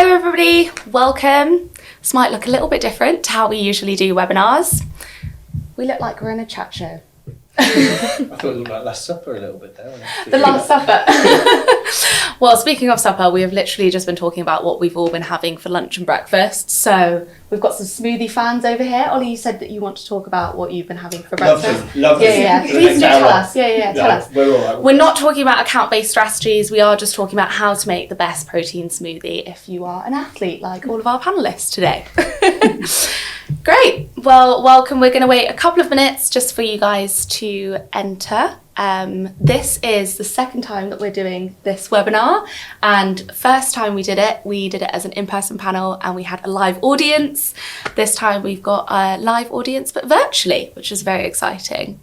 Hello everybody, welcome. This might look a little bit different to how we usually do webinars. We look like we're in a chat show. I thought it looked like Last Supper a little bit there. The Last Supper. Well, speaking of supper, we have literally just been talking about what we've all been having for lunch and breakfast. So we've got some smoothie fans over here. Ollie, you said that you want to talk about what you've been having for breakfast. Lovely. Yeah. Please do tell us. Tell us. We're all right. We're not talking about account-based strategies. We are just talking about how to make the best protein smoothie if you are an athlete, like all of our panelists today. Great. Well, welcome. We're going to wait a couple of minutes just for you guys to enter. This is the second time that we're doing this webinar, and first time we did it as an in-person panel and we had a live audience. This time we've got a live audience but virtually, which is very exciting.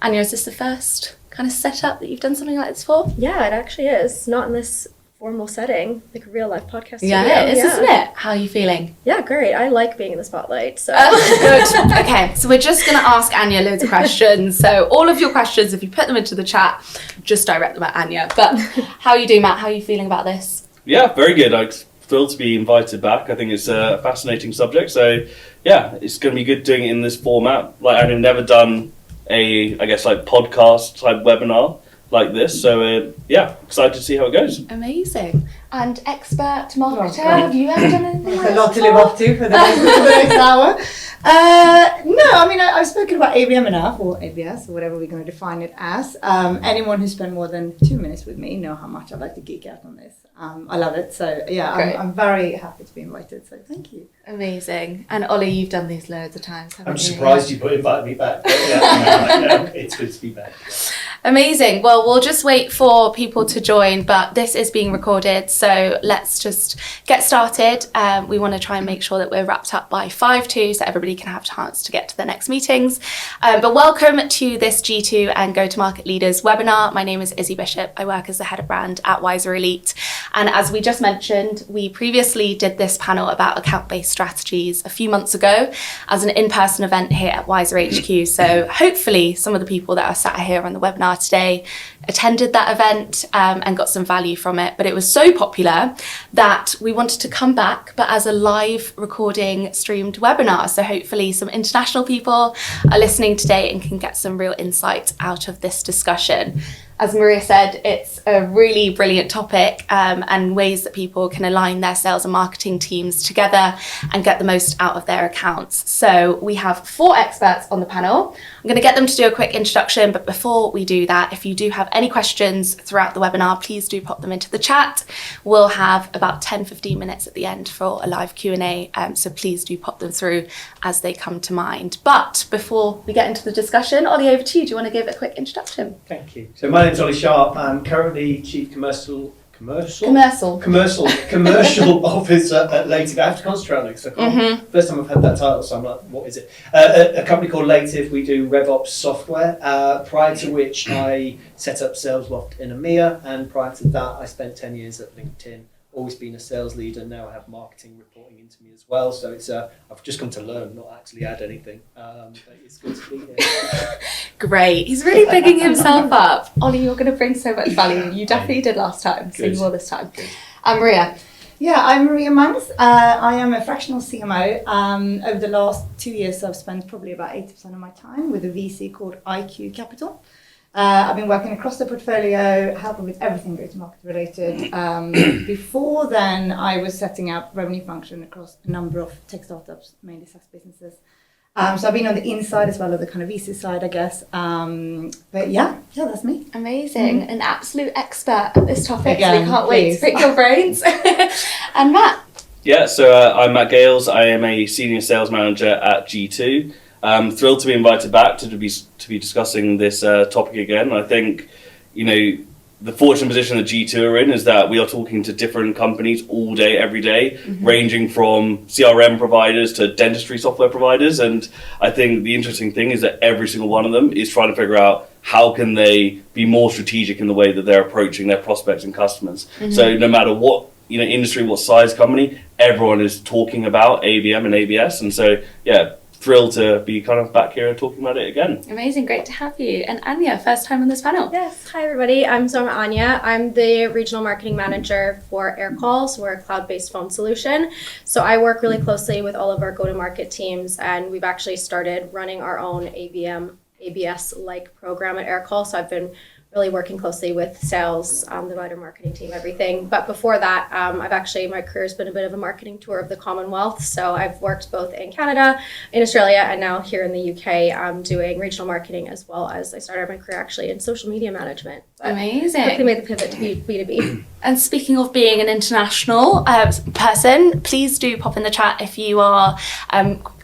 Anya, is this the first kind of setup that you've done something like this for? Yeah, it actually is. Not in this formal setting, like a real life podcast studio. Yeah, it is, isn't it? How are you feeling? Yeah, great. I like being in the spotlight. So good. Okay, so we're just going to ask Anya loads of questions. So all of your questions, if you put them into the chat, just direct them at Anya. But how are you doing, Matt? How are you feeling about this? Yeah, very good. I'm thrilled to be invited back. I think it's a fascinating subject. So yeah, it's going to be good doing it in this format. Like I've never done a, podcast type webinar like this, so yeah, excited to see how it goes. Amazing. And expert marketer, have you ever done anything like a lot to live up to for the next hour. No, I mean, I've spoken about ABM enough, or ABS, or whatever we're going to define it as. Anyone who spent more than 2 minutes with me know how much I like to geek out on this. I love it. So yeah, I'm very happy to be invited. So thank you. Amazing. And Ollie, you've done these loads of times, haven't you? I'm surprised you invited me back. But yeah, it's good to be back. Amazing. Well, we'll just wait for people to join, but this is being recorded, so let's just get started. We want to try and make sure that we're wrapped up by 5:02 so everybody can have a chance to get to the next meetings. But welcome to this G2 and Go-to-Market Leaders webinar. My name is Izzy Bishop. I work as the head of brand at Wiser Elite. And as we just mentioned, we previously did this panel about account-based strategies a few months ago as an in-person event here at Wiser HQ. So hopefully some of the people that are sat here on the webinar today attended that event and got some value from it. But it was so popular that we wanted to come back, but as a live recording streamed webinar. So hopefully some international people are listening today and can get some real insight out of this discussion. As Maria said, it's a really brilliant topic and ways that people can align their sales and marketing teams together and get the most out of their accounts. So we have 4 experts on the panel. I'm going to get them to do a quick introduction, but before we do that, if you do have any questions throughout the webinar, please do pop them into the chat. We'll have about 10-15 minutes at the end for a live Q&A, so please do pop them through as they come to mind. But before we get into the discussion, Ollie, over to you. Do you want to give a quick introduction? Thank you. So my name's Ollie Sharpe. I'm currently Chief Commercial Officer at Lative. I have to concentrate on it because I can't. First time I've had that title, so I'm like, what is it? A company called Lative. We do RevOps software. Prior to which I set up SalesLoft in EMEA, and prior to that I spent 10 years at LinkedIn. Always been a sales leader. Now I have marketing reporting into me as well. So it's I've just come to learn, not actually add anything. But it's good to be here. Great. He's really bigging himself up. Ollie, you're going to bring so much value. You definitely did last time, so you will this time. Maria. Yeah, I'm Maria Manns. I am a fractional CMO. Over the last 2 years, I've spent probably about 80% of my time with a VC called IQ Capital. I've been working across the portfolio, helping with everything go-to-market related. Before then, I was setting up revenue function across a number of tech startups, mainly SaaS businesses. So I've been on the inside as well as the kind of VC side, I guess. But yeah, that's me. Amazing. An absolute expert at this topic. Again, so we can't wait to pick your brains. And Matt. Yeah, so I'm Matt Gales. I am a senior sales manager at G2. I'm thrilled to be invited back to be discussing this topic again. I think, the fortunate position that G2 are in is that we are talking to different companies all day, every day, ranging from CRM providers to dentistry software providers. And I think the interesting thing is that every single one of them is trying to figure out how can they be more strategic in the way that they're approaching their prospects and customers. So no matter what industry, what size company, everyone is talking about ABM and ABS. And so, yeah, thrilled to be kind of back here and talking about it again. Amazing, great to have you. And Anya, first time on this panel. Yes, hi everybody. I'm Anya. I'm the regional marketing manager for Aircall, so we're a cloud-based phone solution. So I work really closely with all of our go-to-market teams, and we've actually started running our own ABS-like program at Aircall. So I've been really working closely with sales, the wider marketing team, everything. But before that, my career's been a bit of a marketing tour of the Commonwealth. So I've worked both in Canada, in Australia, and now here in the UK, doing regional marketing, as well as I started my career actually in social media management. But amazing. Quickly made the pivot to B2B. And speaking of being an international person, please do pop in the chat if you are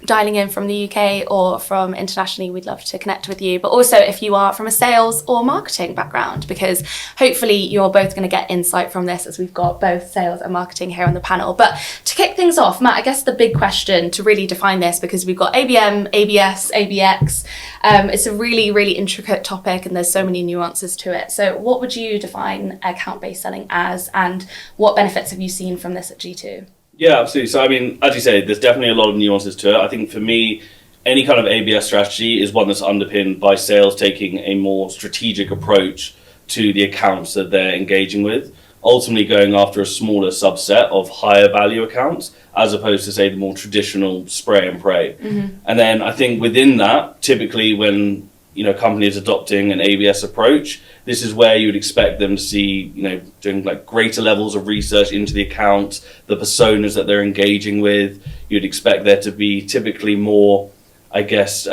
dialing in from the UK or from internationally. We'd love to connect with you. But also if you are from a sales or marketing background, because hopefully you're both going to get insight from this, as we've got both sales and marketing here on the panel. But to kick things off, Matt, I guess the big question to really define this, because we've got ABM, ABS, ABX, it's a really, really intricate topic and there's so many nuances to it. So what would you define account-based selling as, and what benefits have you seen from this at G2? Yeah, absolutely. So, I mean, as you say, there's definitely a lot of nuances to it. I think for me, any kind of ABS strategy is one that's underpinned by sales taking a more strategic approach to the accounts that they're engaging with, ultimately going after a smaller subset of higher value accounts, as opposed to, say, the more traditional spray and pray. Mm-hmm. And then I think within that, typically when company is adopting an ABS approach, this is where you would expect them to see, doing like greater levels of research into the account, the personas that they're engaging with. You'd expect there to be typically more, I guess,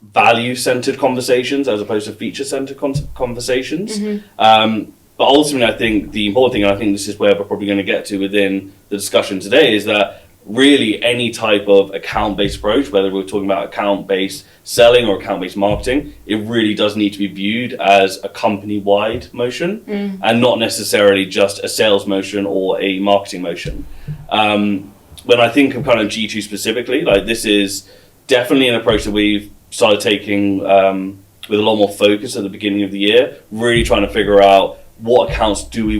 value-centered conversations as opposed to feature-centered conversations. Mm-hmm. But ultimately, I think the important thing, and I think this is where we're probably going to get to within the discussion today, is that really any type of account-based approach, whether we're talking about account-based selling or account-based marketing, it really does need to be viewed as a company-wide motion and not necessarily just a sales motion or a marketing motion. When I think of kind of G2 specifically, like this is definitely an approach that we've started taking with a lot more focus at the beginning of the year, really trying to figure out what accounts do we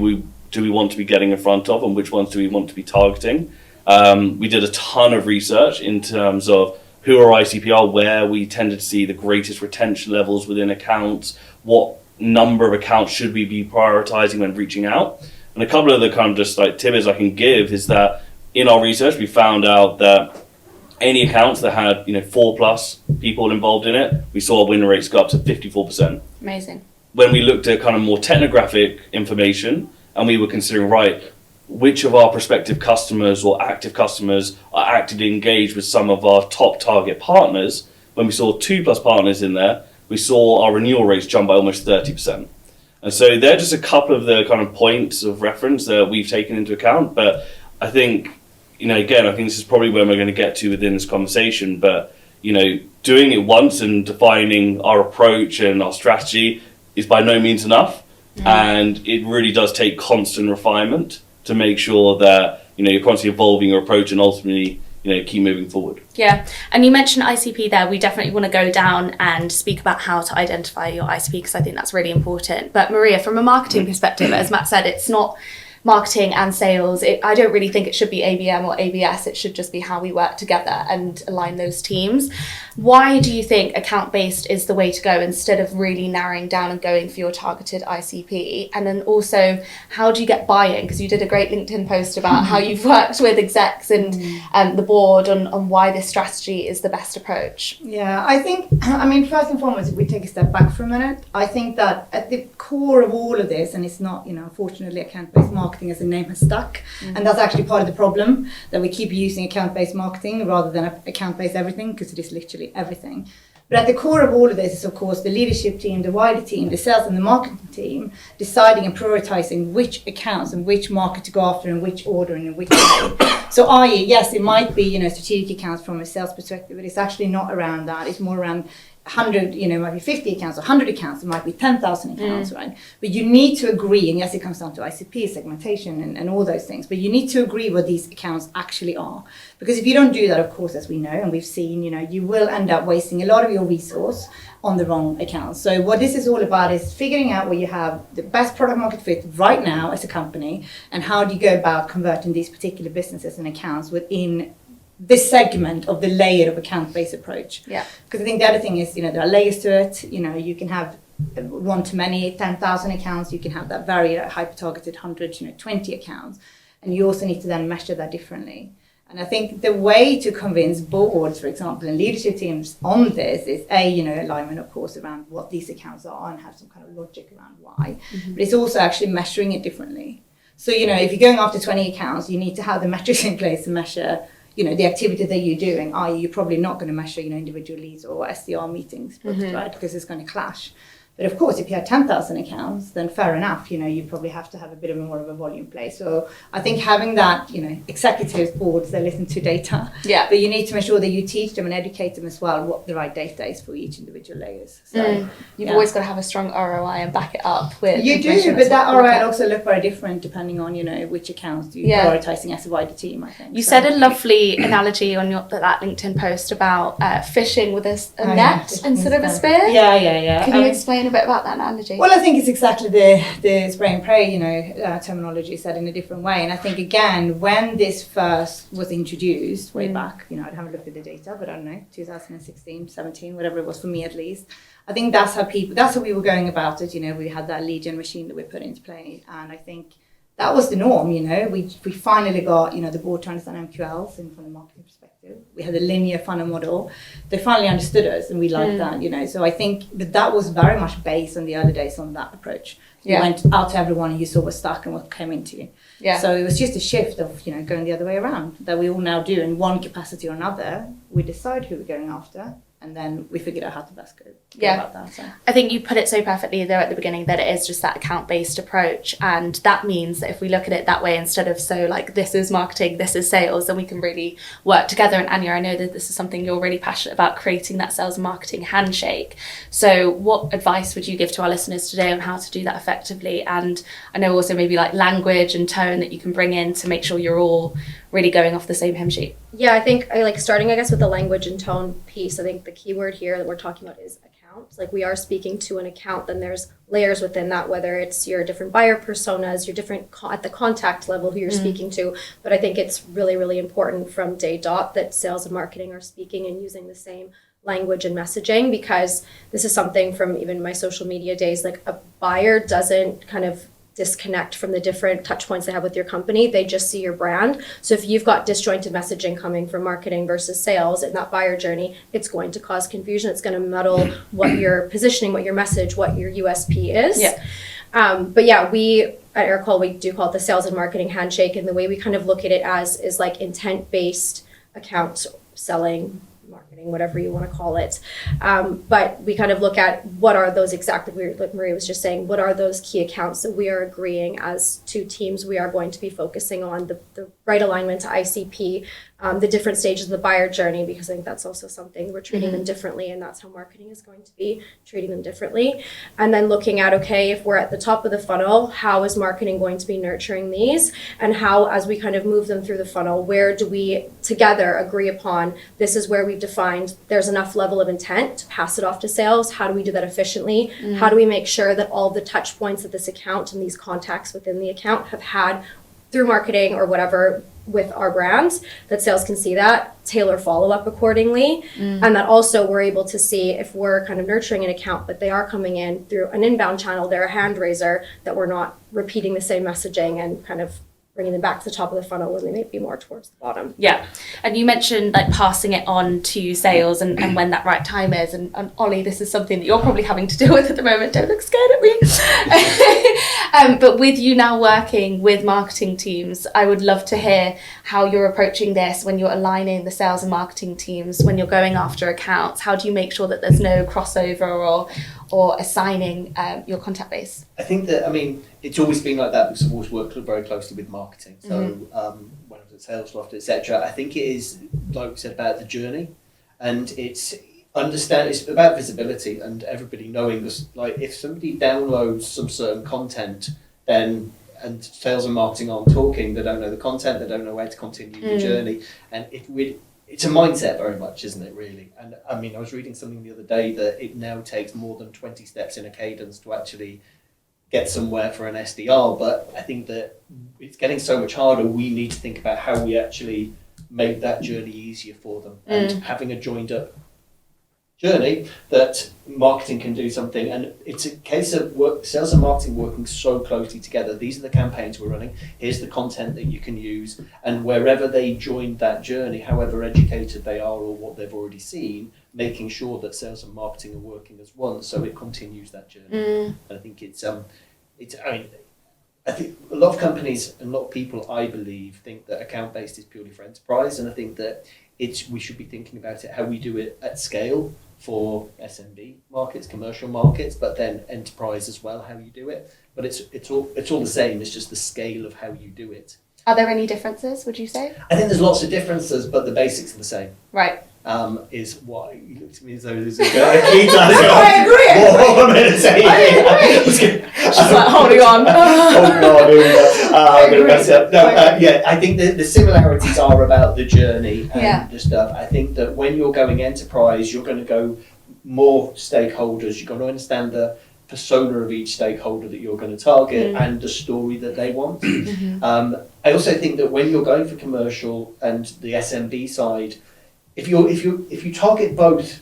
want to be getting in front of and which ones do we want to be targeting. We did a ton of research in terms of who our ICP are, where we tended to see the greatest retention levels within accounts, what number of accounts should we be prioritizing when reaching out. And a couple of the kind of just like tidbits I can give is that in our research, we found out that any accounts that had 4+ people involved in it, we saw win rates go up to 54%. Amazing. When we looked at kind of more technographic information and we were considering, right, which of our prospective customers or active customers are actively engaged with some of our top target partners, when we saw 2+ partners in there, we saw our renewal rates jump by almost 30%. And so they're just a couple of the kind of points of reference that we've taken into account. But I think, again, I think this is probably where we're going to get to within this conversation. But, doing it once and defining our approach and our strategy is by no means enough. And it really does take constant refinement to make sure that you're constantly evolving your approach and ultimately keep moving forward. Yeah, and you mentioned ICP there. We definitely want to go down and speak about how to identify your ICP, because I think that's really important. But Maria, from a marketing perspective, as Matt said, it's not marketing and sales. I don't really think it should be ABM or ABS. It should just be how we work together and align those teams. Why do you think account-based is the way to go instead of really narrowing down and going for your targeted ICP? And then also, how do you get buy-in? Because you did a great LinkedIn post about how you've worked with execs and the board on why this strategy is the best approach. Yeah, I think, first and foremost, if we take a step back for a minute, I think that at the core of all of this, and it's not, unfortunately, account-based marketing as a name has stuck, and that's actually part of the problem, that we keep using account-based marketing rather than account-based everything, because it is literally everything. But at the core of all of this is, of course, the leadership team, the wider team, the sales and the marketing team deciding and prioritizing which accounts and which market to go after in which order and in which way. So i.e., yes, it might be, strategic accounts from a sales perspective, but it's actually not around that. It's more around 100, it might be 50 accounts or 100 accounts, it might be 10,000 accounts, right? But you need to agree, and yes, it comes down to ICP, segmentation, and all those things, but you need to agree what these accounts actually are. Because if you don't do that, of course, as we know, and we've seen, you will end up wasting a lot of your resource on the wrong accounts. So what this is all about is figuring out where you have the best product market fit right now as a company, and how do you go about converting these particular businesses and accounts within this segment of the layered of account-based approach. Yeah. Because I think the other thing is, there are layers to it. You can have one-to-many, 10,000 accounts. You can have that very hyper-targeted 100, 20 accounts. And you also need to then measure that differently. And I think the way to convince boards, for example, and leadership teams on this is alignment, of course, around what these accounts are and have some kind of logic around why. Mm-hmm. But it's also actually measuring it differently. So, if you're going after 20 accounts, you need to have the metrics in place to measure, the activity that you're doing. I.e., you're probably not going to measure, individual leads or SDR meetings, right? Because it's going to clash. But of course, if you have 10,000 accounts, then fair enough, you probably have to have a bit of more of a volume play. So I think having that, executives, boards, they listen to data. Yeah. But you need to make sure that you teach them and educate them as well what the right data is for each individual layers. So you've always got to have a strong ROI and back it up with. You do, but that ROI also look very different depending on, which accounts you're prioritizing as a wider team, I think. You said a lovely analogy on that LinkedIn post about fishing with a net instead of a spear. Yeah. Can you explain a bit about that analogy? Well, I think it's exactly the spray and pray, terminology said in a different way. And I think, again, when this first was introduced way back, I haven't looked at the data, but I don't know, 2016, 17, whatever it was for me at least. I think that's how we were going about it. We had that lead gen machine that we put into play. And I think that was the norm, We finally got, the board to understand MQLs from a marketing perspective. We had a linear funnel model. They finally understood us and we liked that, So I think that was very much based on the early days on that approach. You went out to everyone and you saw what stuck and what came into you. Yeah. So it was just a shift of, going the other way around that we all now do in one capacity or another. We decide who we're going after. And then we figured out how to best go about that. So. I think you put it so perfectly there at the beginning that it is just that account-based approach. And that means that if we look at it that way, instead of this is marketing, this is sales, then we can really work together. And Anya, I know that this is something you're really passionate about, creating that sales and marketing handshake. So what advice would you give to our listeners today on how to do that effectively? And I know also maybe language and tone that you can bring in to make sure you're all really going off the same hymn sheet. Yeah, I think starting, with the language and tone piece. I think the key word here that we're talking about is accounts. We are speaking to an account, then there's layers within that, whether it's your different buyer personas, your different at the contact level who you're speaking to. But I think it's really, really important from day dot that sales and marketing are speaking and using the same language and messaging, because this is something from even my social media days. A buyer doesn't kind of disconnect from the different touch points they have with your company. They just see your brand. So if you've got disjointed messaging coming from marketing versus sales in that buyer journey, it's going to cause confusion. It's going to muddle what your positioning, what your message, what your USP is. Yeah. But we at Aircall, we do call it the sales and marketing handshake. And the way we kind of look at it is intent-based account selling, marketing, whatever you want to call it. But we kind of look at what are those exactly, like Maria was just saying, what are those key accounts that we are agreeing as two teams we are going to be focusing on, the right alignment to ICP, the different stages of the buyer journey, because I think that's also something we're treating them differently, and that's how marketing is going to be treating them differently. And then looking at, okay, if we're at the top of the funnel, how is marketing going to be nurturing these? And how, as we kind of move them through the funnel, where do we together agree upon this is where we've defined there's enough level of intent to pass it off to sales? How do we do that efficiently? How do we make sure that all the touch points of this account and these contacts within the account have had through marketing or whatever with our brands, that sales can see that, tailor follow-up accordingly, and that also we're able to see if we're kind of nurturing an account, but they are coming in through an inbound channel, they're a hand raiser, that we're not repeating the same messaging and kind of bringing them back to the top of the funnel when they may be more towards the bottom. Yeah. And you mentioned passing it on to sales and when that right time is. And Ollie, this is something that you're probably having to deal with at the moment. Don't look scared at me. But with you now working with marketing teams, I would love to hear how you're approaching this when you're aligning the sales and marketing teams, when you're going after accounts. How do you make sure that there's no crossover or assigning your contact base? I think that, it's always been like that because I've always worked very closely with marketing. So when I was at Salesloft, etc., I think it is, like we said, about the journey, and it's about visibility and everybody knowing this. If somebody downloads some certain content, and sales and marketing aren't talking, they don't know the content, they don't know where to continue the journey, and it's a mindset very much, isn't it, really? And I was reading something the other day that it now takes more than 20 steps in a cadence to actually get somewhere for an SDR, but I think that it's getting so much harder. We need to think about how we actually make that journey easier for them. And having a joined up journey that marketing can do something, and it's a case of sales and marketing working so closely together. These are the campaigns we're running, here's the content that you can use, and wherever they joined that journey, however educated they are or what they've already seen, making sure that sales and marketing are working as one, so it continues that journey. And I think I think a lot of companies and a lot of people, I believe, think that account based is purely for enterprise, and I think that we should be thinking about it how we do it at scale for SMB markets, commercial markets, but then enterprise as well, how you do it. But it's all the same. It's just the scale of how you do it. Are there any differences, would you say? I think there's lots of differences, but the basics are the same. Right. Is what you looked at me as though there's a key to I agree. What am I going to say? I agree. She's like holding on. Oh God, here we go. I'm going to mess it up. No, I think the similarities are about the journey and the stuff. I think that when you're going enterprise, you're going to go more stakeholders. You're going to understand the persona of each stakeholder that you're going to target and the story that they want. I also think that when you're going for commercial and the SMB side, if you target both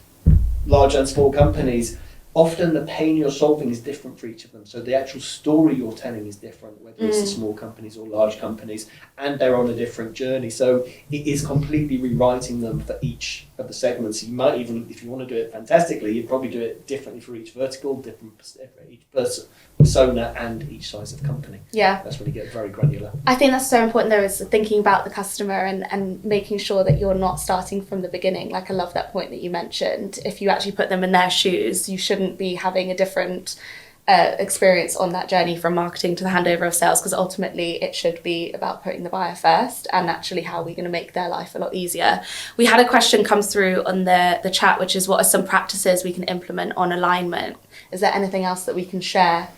large and small companies, often the pain you're solving is different for each of them. So the actual story you're telling is different, whether it's the small companies or large companies, and they're on a different journey. So it is completely rewriting them for each of the segments. You might even, if you want to do it fantastically, you'd probably do it differently for each vertical, different for each persona and each size of company. Yeah. That's when you get very granular. I think that's so important though, is thinking about the customer and making sure that you're not starting from the beginning. Like I love that point that you mentioned. If you actually put them in their shoes, you shouldn't be having a different experience on that journey from marketing to the handover of sales, because ultimately it should be about putting the buyer first and actually how we're going to make their life a lot easier. We had a question come through on the chat, which is what are some practices we can implement on alignment? Is there anything else that we can share?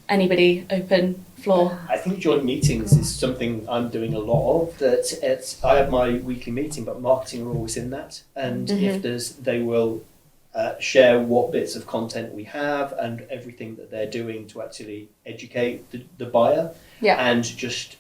Anybody? Open floor. I think joint meetings is something I'm doing a lot of. I have my weekly meeting, but marketing are always in that, and if they will share what bits of content we have and everything that they're doing to actually educate the buyer, and just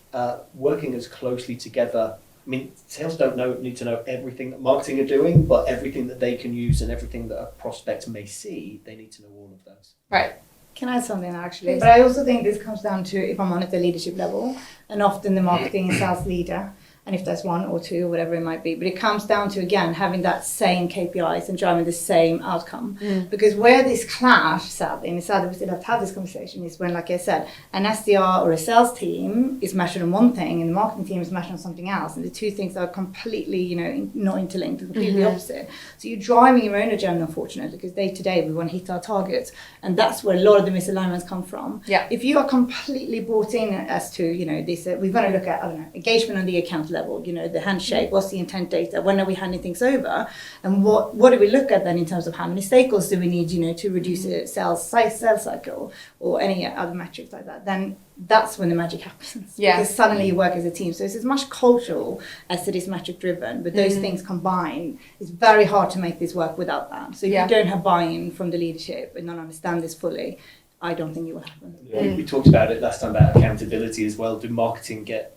working as closely together. I mean, sales need to know everything that marketing are doing, but everything that they can use and everything that a prospect may see, they need to know all of those. Right. Can I add something actually? But I also think this comes down to if I'm on at the leadership level, and often the marketing and sales leader, and if there's one or two or whatever it might be, but it comes down to, again, having that same KPIs and driving the same outcome. Because where this clash, sadly, and it's sad that we still have to have this conversation, is when, like I said, an SDR or a sales team is measured on one thing and the marketing team is measured on something else, and the two things are completely, not interlinked, completely opposite. So you're driving your own agenda, unfortunately, because day to day we want to hit our targets, and that's where a lot of the misalignments come from. Yeah. If you are completely bought in as to, this, we're going to look at, engagement on the account level, the handshake, what's the intent data, when are we handing things over, and what do we look at then in terms of how many stakeholders do we need, to reduce a sales cycle or any other metrics like that, then that's when the magic happens. Yeah. Because suddenly you work as a team. So it's as much cultural as it is metric driven, but those things combined, it's very hard to make this work without that. So if you don't have buy-in from the leadership and not understand this fully, I don't think it will happen. Yeah, we talked about it last time about accountability as well. Do marketing get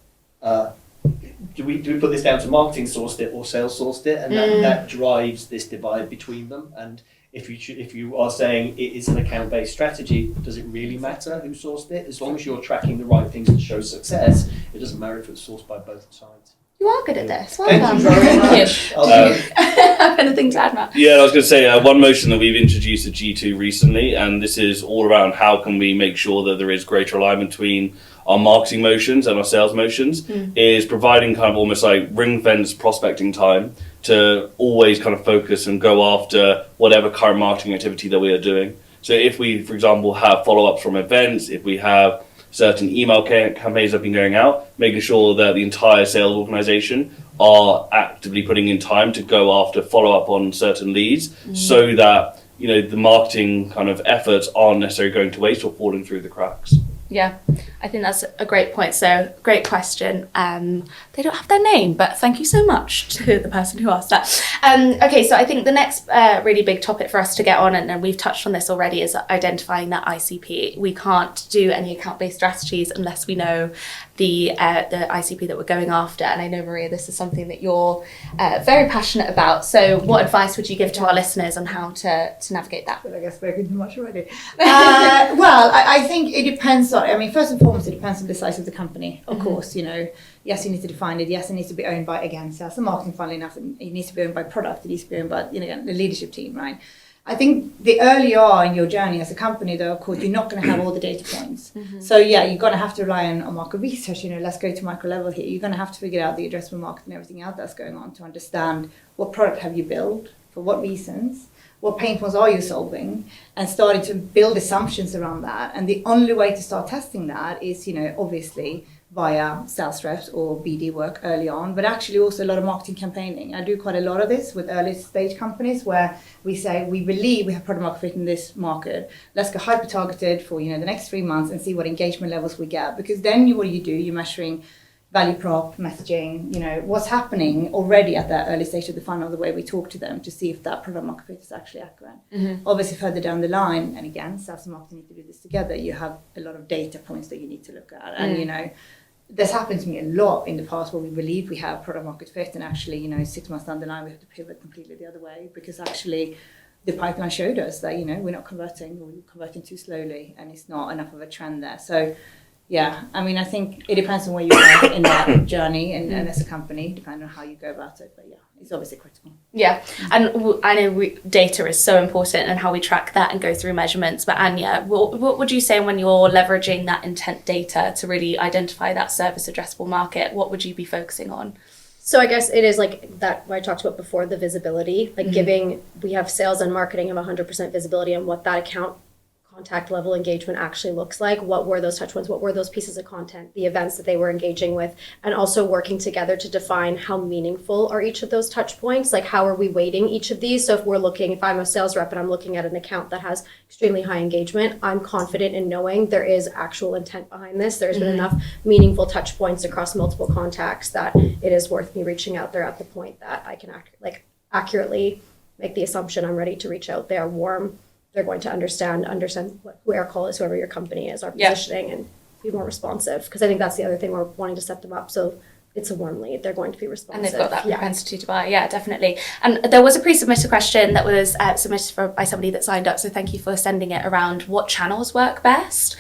do we put this down to marketing sourced it or sales sourced it, and that drives this divide between them. And if you are saying it is an account based strategy, does it really matter who sourced it? As long as you're tracking the right things to show success, it doesn't matter if it's sourced by both sides. You are good at this. Well Thank done. you very much. Have anything to add, Matt? Yeah, I was going to say one motion that we've introduced at G2 recently, and this is all around how can we make sure that there is greater alignment between our marketing motions and our sales motions, is providing kind of almost like ring fence prospecting time to always kind of focus and go after whatever current marketing activity that we are doing. So if we, for example, have follow-ups from events, if we have certain email campaigns that have been going out, making sure that the entire sales organization are actively putting in time to go after follow-up on certain leads, so that the marketing kind of efforts aren't necessarily going to waste or falling through the cracks. Yeah. I think that's a great point. So great question. They don't have their name, but thank you so much to the person who asked that. Okay, so I think the next really big topic for us to get on, and we've touched on this already, is identifying that ICP. We can't do any account-based strategies unless we know the ICP that we're going after. And I know, Maria, this is something that you're very passionate about. So what advice would you give to our listeners on how to navigate that? But I guess spoken too much already. Well, I think it depends on, I mean, first and foremost, it depends on the size of the company, of course, you know. Yes, you need to define it. Yes, it needs to be owned by, again, sales and marketing, funnily enough. It needs to be owned by product. It needs to be owned by, you know, the leadership team, right? I think the earlier you are in your journey as a company, though, of course, you're not going to have all the data points. So, yeah, you're going to have to rely on market research. You know, let's go to micro level here. You're going to have to figure out the addressable market and everything else that's going on to understand what product have you built, for what reasons, what pain points are you solving, and starting to build assumptions around that. And the only way to start testing that is, you know, obviously via sales reps or BD work early on, but actually also a lot of marketing campaigning. I do quite a lot of this with early stage companies where we say, we believe we have product market fit in this market. Let's go hyper targeted for, you know, the next 3 months and see what engagement levels we get. Because then what do? You're measuring value prop, messaging, you know, what's happening already at that early stage of the funnel, the way we talk to them to see if that product market fit is actually accurate. Obviously further down the line, and again, sales and marketing need to do this together, you have a lot of data points that you need to look at. And, you know, this happened to me a lot in the past where we believe we have product market fit and actually, you know, 6 months down the line, we have to pivot completely the other way because actually the pipeline showed us that, you know, we're not converting, or we're converting too slowly and it's not enough of a trend there. So, yeah, I mean, I think it depends on where you are in that journey and as a company, depending on how you go about it. But yeah, it's obviously critical. Yeah, and I know data is so important and how we track that and go through measurements. But Anya, what would you say when you're leveraging that intent data to really identify that service addressable market? What would you be focusing on? So I guess it is like that what I talked about before, the visibility, like we have sales and marketing of 100% visibility on what that account contact level engagement actually looks like. What were those touch points? What were those pieces of content, the events that they were engaging with, and also working together to define how meaningful are each of those touch points. Like how are we weighting each of these? So if I'm a sales rep and I'm looking at an account that has extremely high engagement, I'm confident in knowing there is actual intent behind this. There's been enough meaningful touch points across multiple contacts that it is worth me reaching out there at the point that I can accurately make the assumption I'm ready to reach out. They are warm. They're going to understand who Aircall is, whoever your company is, our positioning, and be more responsive. Because I think that's the other thing, we're wanting to set them up so it's a warm lead. They're going to be responsive. And they've got that propensity to buy. Yeah, definitely. And there was a pre-submitted question that was submitted by somebody that signed up. So thank you for sending it around what channels work best.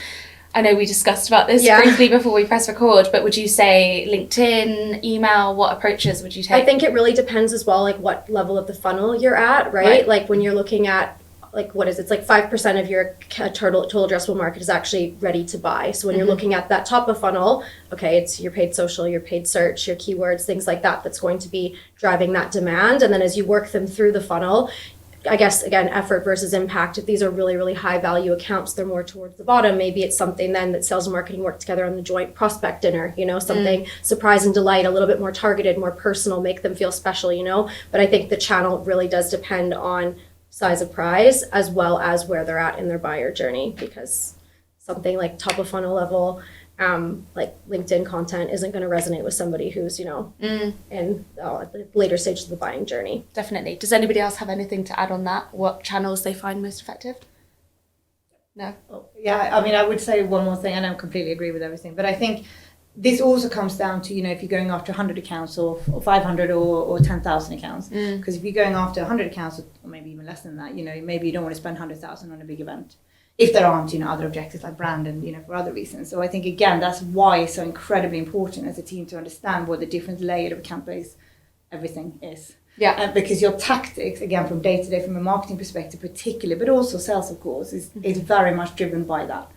I know we discussed about this briefly before we press record, but would you say LinkedIn, email, what approaches would you take? I think it really depends as well, like what level of the funnel you're at, right? Like when you're looking at, like what is it? It's like 5% of your total addressable market is actually ready to buy. So when you're looking at that top of funnel, okay, it's your paid social, your paid search, your keywords, things like that, that's going to be driving that demand. And then as you work them through the funnel, I guess, again, effort versus impact. If these are really, really high value accounts, they're more towards the bottom. Maybe it's something then that sales and marketing work together on the joint prospect dinner, you know, something surprise and delight, a little bit more targeted, more personal, make them feel special, you know. But I think the channel really does depend on size of prize as well as where they're at in their buyer journey, because something like top of funnel level, like LinkedIn content isn't going to resonate with somebody who's, you know, in at the later stages of the buying journey. Definitely. Does anybody else have anything to add on that? What channels they find most effective? No? Yeah, I mean, I would say one more thing, and I completely agree with everything, but I think this also comes down to, you know, if you're going after 100 accounts or 500 or 10,000 accounts. Because if you're going after 100 accounts, or maybe even less than that, you know, maybe you don't want to spend 100,000 on a big event. If there aren't, you know, other objectives like brand and, you know, for other reasons. So I think, again, that's why it's so incredibly important as a team to understand what the different layer of account-based everything is. Yeah. Because your tactics, again, from day to day, from a marketing perspective particularly, but also sales, of course, is very much driven by that.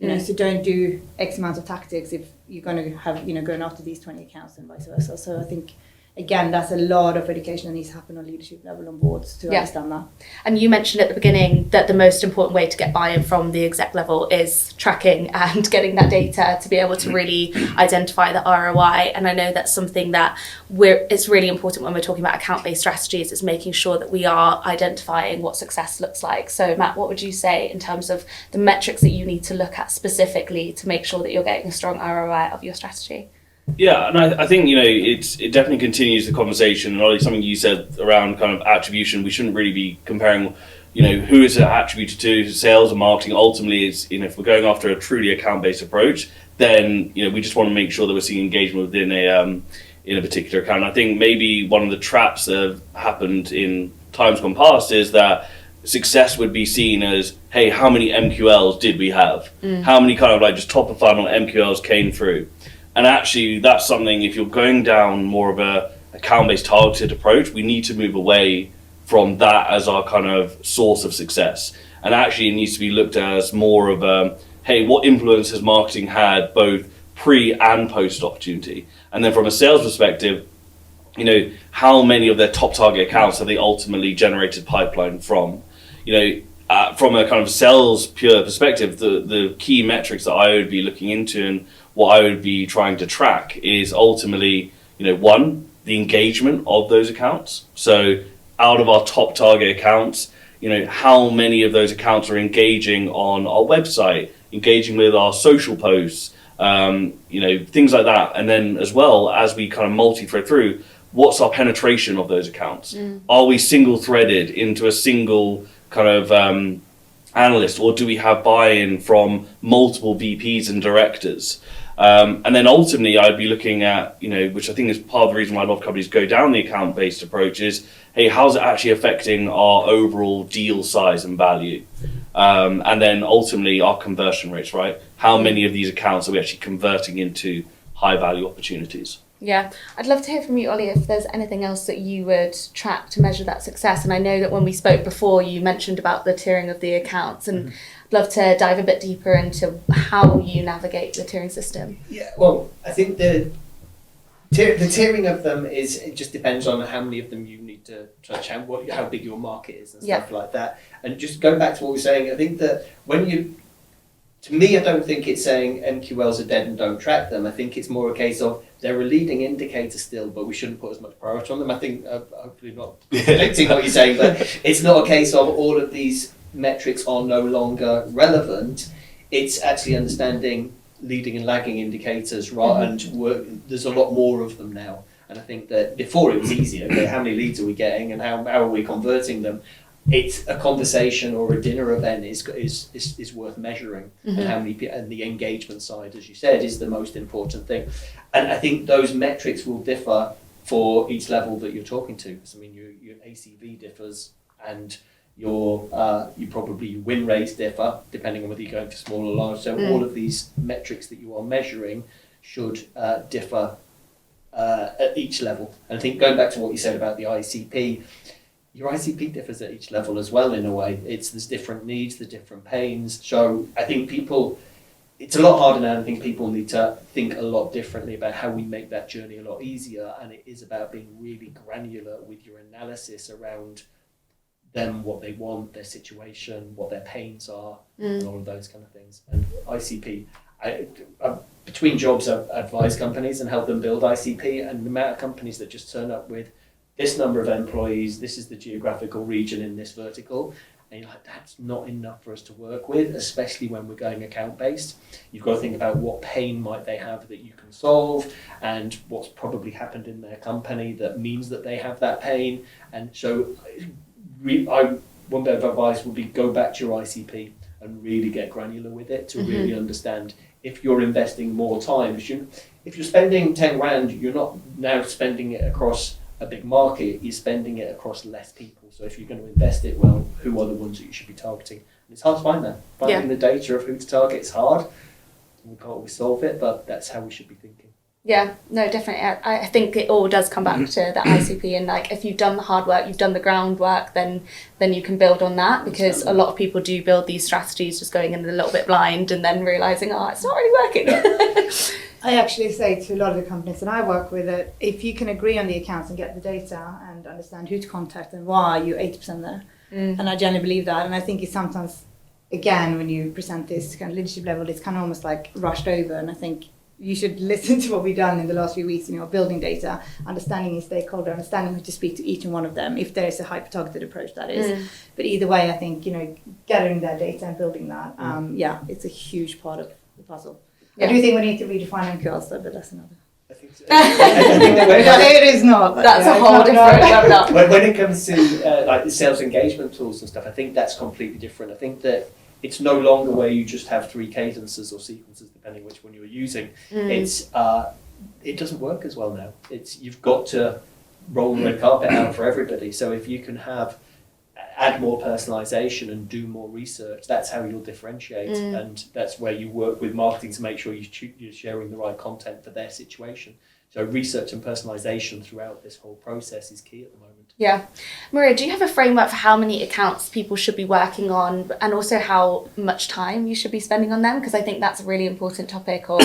You know, so don't do X amount of tactics if you're going to have, you know, going after these 20 accounts and vice versa. So I think, again, that's a lot of education that needs to happen on leadership level on boards to understand that. And you mentioned at the beginning that the most important way to get buy-in from the exec level is tracking and getting that data to be able to really identify the ROI. And I know that's something that it's really important when we're talking about account-based strategies, is making sure that we are identifying what success looks like. So Matt, what would you say in terms of the metrics that you need to look at specifically to make sure that you're getting a strong ROI of your strategy? Yeah, and I think, you know, it definitely continues the conversation. And Ollie, something you said around kind of attribution, we shouldn't really be comparing, you know, who is it attributed to, sales or marketing. Ultimately, it's, you know, if we're going after a truly account-based approach, then, you know, we just want to make sure that we're seeing engagement within in a particular account. And I think maybe one of the traps that have happened in times gone past is that success would be seen as, hey, how many MQLs did we have? How many kind of like just top of funnel MQLs came through? And actually, that's something, if you're going down more of a account-based targeted approach, we need to move away from that as our kind of source of success. And actually, it needs to be looked at as more of a, hey, what influence has marketing had both pre and post opportunity? And then from a sales perspective, you know, how many of their top target accounts have they ultimately generated pipeline from? You know, from a kind of sales pure perspective, the key metrics that I would be looking into and what I would be trying to track is ultimately, you know, one, the engagement of those accounts. So out of our top target accounts, you know, how many of those accounts are engaging on our website, engaging with our social posts, you know, things like that. And then as well, as we kind of multi-thread through, what's our penetration of those accounts? Are we single-threaded into a single kind of analyst, or do we have buy-in from multiple VPs and directors? And then ultimately, I'd be looking at, you know, which I think is part of the reason why a lot of companies go down the account-based approach is, hey, how's it actually affecting our overall deal size and value? And then ultimately, our conversion rates, right? How many of these accounts are we actually converting into high-value opportunities? Yeah, I'd love to hear from you, Ollie, if there's anything else that you would track to measure that success. And I know that when we spoke before, you mentioned about the tiering of the accounts, and I'd love to dive a bit deeper into how you navigate the tiering system. Yeah, well, I think the tiering of them it just depends on how many of them you need to touch, how big your market is and stuff like that. And just going back to what we were saying, I think that to me, I don't think it's saying MQLs are dead and don't track them. I think it's more a case of they're a leading indicator still, but we shouldn't put as much priority on them. I think, hopefully not predicting what you're saying, but it's not a case of all of these metrics are no longer relevant. It's actually understanding leading and lagging indicators, right? And there's a lot more of them now. And I think that before it was easier. Okay, how many leads are we getting and how are we converting them? It's a conversation or a dinner event is worth measuring, and how many people, and the engagement side, as you said, is the most important thing. And I think those metrics will differ for each level that you're talking to. Because I mean, your ACV differs, and your win rates differ depending on whether you're going for small or large. So all of these metrics that you are measuring should differ at each level. And I think going back to what you said about the ICP. Your ICP differs at each level as well, in a way. There's different needs, the different pains. So I think it's a lot harder now. I think people need to think a lot differently about how we make that journey a lot easier. And it is about being really granular with your analysis around them, what they want, their situation, what their pains are, and all of those kind of things. And ICP, between jobs, I've advised companies and helped them build ICP, and the amount of companies that just turn up with this number of employees, this is the geographical region in this vertical, and you're like, that's not enough for us to work with, especially when we're going account-based. You've got to think about what pain might they have that you can solve, and what's probably happened in their company that means that they have that pain. And so one bit of advice would be go back to your ICP and really get granular with it to really understand if you're investing more time. If you're spending 10 grand, you're not now spending it across a big market, you're spending it across less people. So if you're going to invest it well, who are the ones that you should be targeting? And it's hard to find that. Finding the data of who to target is hard. We can't always solve it, but that's how we should be thinking. Yeah, no, definitely. I think it all does come back to the ICP, and like if you've done the hard work, you've done the groundwork, then you can build on that, because a lot of people do build these strategies just going in a little bit blind and then realising, it's not really working. I actually say to a lot of the companies that I work with that if you can agree on the accounts and get the data and understand who to contact and why, you're 80% there. And I generally believe that. And I think it's sometimes, again, when you present this kind of leadership level, it's kind of almost like rushed over. And I think you should listen to what we've done in the last few weeks, building data, understanding your stakeholder, understanding who to speak to each and one of them, if there is a hyper-targeted approach, that is. But either way, I think, gathering that data and building that, it's a huge part of the puzzle. I do think we need to redefine MQLs, though, but that's another. I think so. I think that It is not. That's a whole different webinar. when it comes to like the sales engagement tools and stuff, I think that's completely different. I think that it's no longer where you just have 3 cadences or sequences, depending which one you're using. It's it doesn't work as well now. You've got to roll the red carpet out for everybody. So if you can add more personalization and do more research, that's how you'll differentiate, and that's where you work with marketing to make sure you're sharing the right content for their situation. So research and personalization throughout this whole process is key at the moment. Yeah. Maria, do you have a framework for how many accounts people should be working on, and also how much time you should be spending on them? Because I think that's a really important topic, or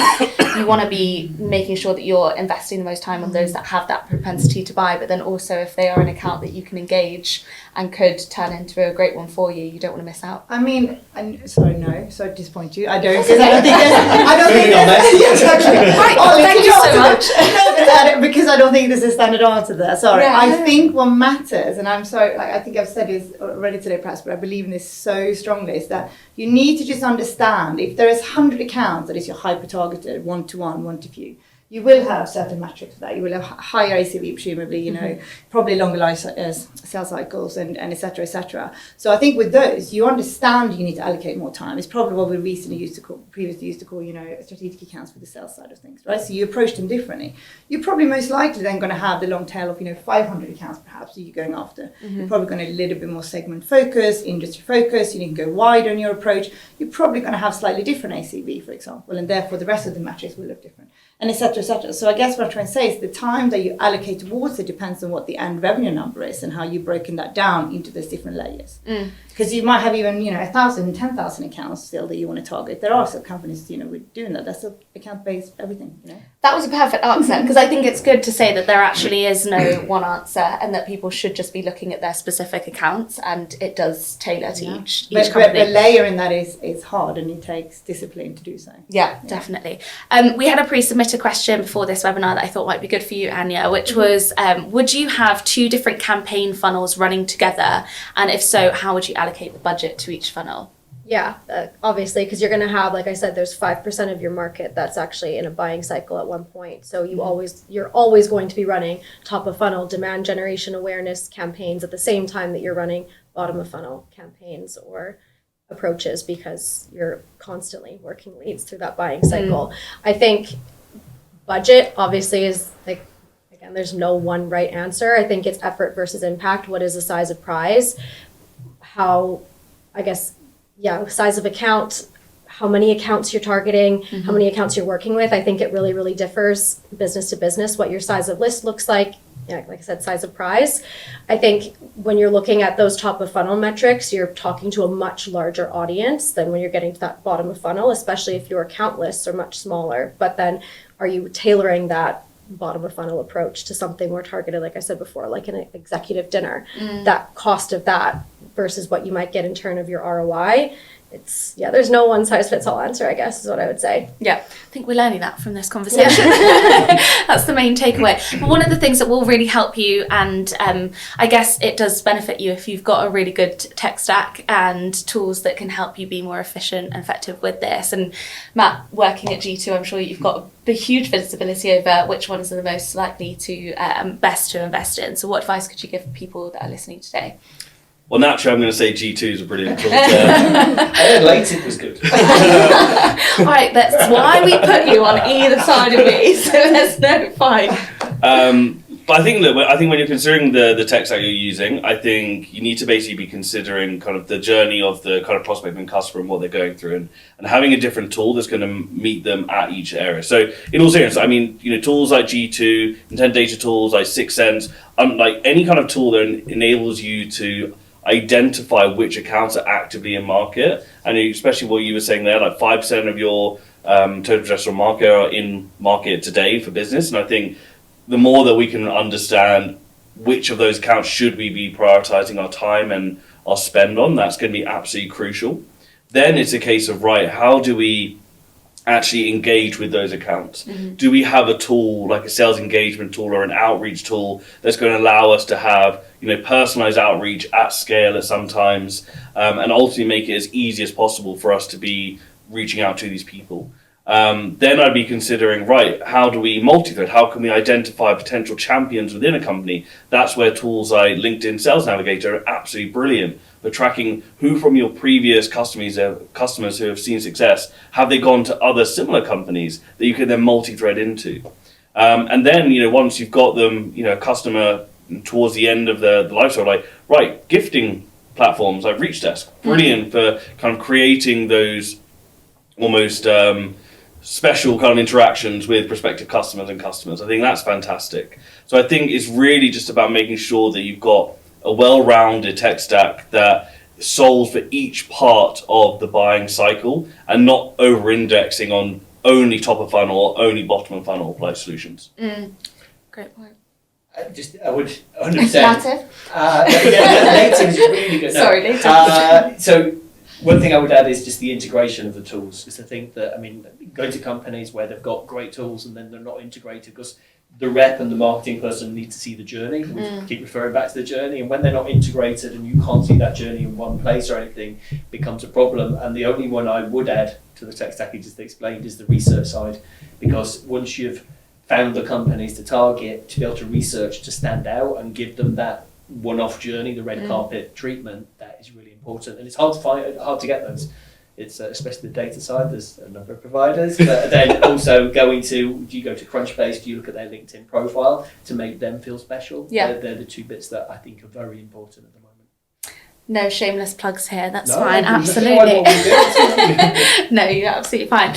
you want to be making sure that you're investing the most time on those that have that propensity to buy, but then also if they are an account that you can engage and could turn into a great one for you, you don't want to miss out. I mean, sorry to disappoint you. I don't, because I don't think there's exactly. Right, Ollie, thank you so much. No, because I don't think there's a standard answer there. Sorry. Yeah. I think what matters, and I'm sorry, I think I've said this already today perhaps, but I believe in this so strongly, is that you need to just understand if there is 100 accounts that is your hyper-targeted, one-to-one, one-to-few, you will have certain metrics for that. You will have higher ACV, presumably, probably longer life sales cycles and et cetera, et cetera. So I think with those, you understand you need to allocate more time. It's probably what we previously used to call, strategic accounts for the sales side of things, right? So you approach them differently. You're probably most likely then going to have the long tail of, 500 accounts perhaps that you're going after. You're probably going to a little bit more segment focus, industry focus. You need to go wider in your approach. You're probably going to have slightly different ACV, for example, and therefore the rest of the metrics will look different. And et cetera, et cetera. So I guess what I'm trying to say is the time that you allocate towards it depends on what the end revenue number is and how you've broken that down into those different layers. Because you might have even, 1,000, 10,000 accounts still that you want to target. There are some companies, with doing that. That's still account-based everything, That was a perfect answer, because I think it's good to say that there actually is no one answer and that people should just be looking at their specific accounts, and it does tailor to each company. But layering that is hard, and it takes discipline to do so. Yeah, definitely. We had a pre-submitted question before this webinar that I thought might be good for you, Anya, which was, would you have 2 different campaign funnels running together? And if so, how would you allocate the budget to each funnel? Yeah, obviously, because you're going to have, like I said, there's 5% of your market that's actually in a buying cycle at one point. So you're always going to be running top of funnel demand generation awareness campaigns at the same time that you're running bottom of funnel campaigns or approaches, because you're constantly working leads through that buying cycle. I think budget obviously is again, there's no one right answer. I think it's effort versus impact. What is the size of prize? Size of account, how many accounts you're targeting, how many accounts you're working with. I think it really, really differs business to business, what your size of list looks like. Yeah, like I said, size of prize. I think when you're looking at those top of funnel metrics, you're talking to a much larger audience than when you're getting to that bottom of funnel, especially if your account lists are much smaller. But then are you tailoring that bottom of funnel approach to something more targeted, like I said before, like an executive dinner? That cost of that versus what you might get in turn of your ROI, there's no one size fits all answer, I guess, is what I would say. Yeah, I think we're learning that from this conversation. That's the main takeaway. But one of the things that will really help you, and I guess it does benefit you if you've got a really good tech stack and tools that can help you be more efficient and effective with this. And Matt, working at G2, I'm sure you've got a huge visibility over which ones are the most likely to best to invest in. So what advice could you give people that are listening today? Well, naturally, I'm going to say G2 is a brilliant tool. I heard Lative was good. All right, that's why we put you on either side of me, so there's no fight. But I think when you're considering the tech stack you're using, I think you need to basically be considering kind of the journey of the kind of prospect and customer and what they're going through, and having a different tool that's going to meet them at each area. So in all seriousness, I mean, tools like G2, intent data tools like 6 Sense, like any kind of tool that enables you to identify which accounts are actively in market, and especially what you were saying there, like 5% of your total addressable market are in market today for business. And I think the more that we can understand which of those accounts should we be prioritizing our time and our spend on, that's going to be absolutely crucial. Then it's a case of, right, how do we actually engage with those accounts? Do we have a tool like a sales engagement tool or an outreach tool that's going to allow us to have, you know, personalized outreach at scale at some times, and ultimately make it as easy as possible for us to be reaching out to these people? Then I'd be considering, right, how do we multi-thread? How can we identify potential champions within a company? That's where tools like LinkedIn Sales Navigator are absolutely brilliant for tracking who from your previous customers who have seen success, have they gone to other similar companies that you can then multi-thread into. And then, you know, once you've got them, you know, a customer towards the end of the life cycle, like, right, gifting platforms like ReachDesk, brilliant for kind of creating those almost special kind of interactions with prospective customers and customers. I think that's fantastic. So I think it's really just about making sure that you've got a well-rounded tech stack that solves for each part of the buying cycle and not over-indexing on only top of funnel or only bottom of funnel like solutions. Great point. I would 100%. Lative? Lative is really good. No. Sorry, Lative. So one thing I would add is just the integration of the tools, because I think that, I mean, going to companies where they've got great tools and then they're not integrated, because the rep and the marketing person need to see the journey. We keep referring back to the journey, and when they're not integrated and you can't see that journey in one place or anything, it becomes a problem. And the only one I would add to the tech stack you just explained is the research side, because once you've found the companies to target, to be able to research, to stand out and give them that one-off journey, the red carpet treatment, that is really important. And it's hard to find, hard to get those. It's especially the data side, there's a number of providers, but then also do you go to Crunchbase, do you look at their LinkedIn profile to make them feel special? Yeah. They're the two bits that I think are very important at the moment. No shameless plugs here, that's No, fine, I'm absolutely. just No, you're absolutely fine.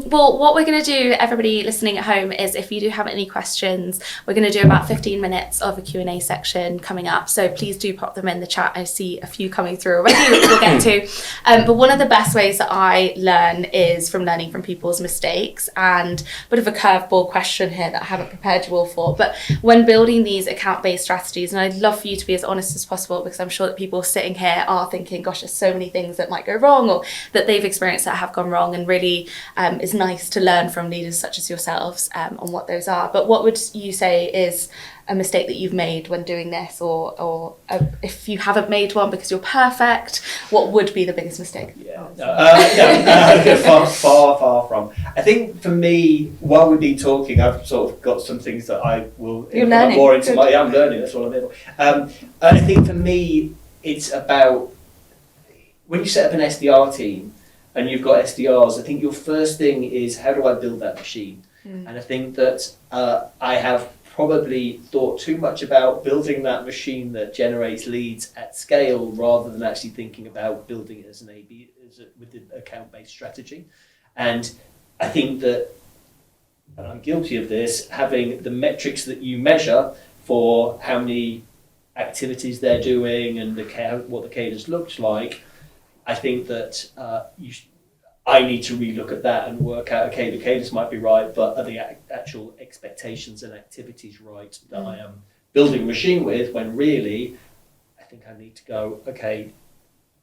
Well, what we're going to do, everybody listening at home, is if you do have any questions, we're going to do about 15 minutes of a Q&A section coming up. So please do pop them in the chat. I see a few coming through already, which we'll get to. But one of the best ways that I learn is from learning from people's mistakes. And a bit of a curveball question here that I haven't prepared you all for. But when building these account-based strategies, and I'd love for you to be as honest as possible, because I'm sure that people sitting here are thinking, gosh, there's so many things that might go wrong or that they've experienced that have gone wrong, and really it's nice to learn from leaders such as yourselves on what those are. But what would you say is a mistake that you've made when doing this, or if you haven't made one because you're perfect, what would be the biggest mistake? Far from. I think for me, while we've been talking, I've sort of got some things that I will implement more into my. I'm learning. That's what I'm able. I think for me, it's about when you set up an SDR team and you've got SDRs. I think your first thing is, how do I build that machine? And I think that I have probably thought too much about building that machine that generates leads at scale, rather than actually thinking about building it as an A/B with an account-based strategy. And I think that, and I'm guilty of this, having the metrics that you measure for how many activities they're doing and what the cadence looks like, I think that I need to relook at that and work out, okay, the cadence might be right, but are the actual expectations and activities right that I am building a machine with, when really I think I need to go, okay,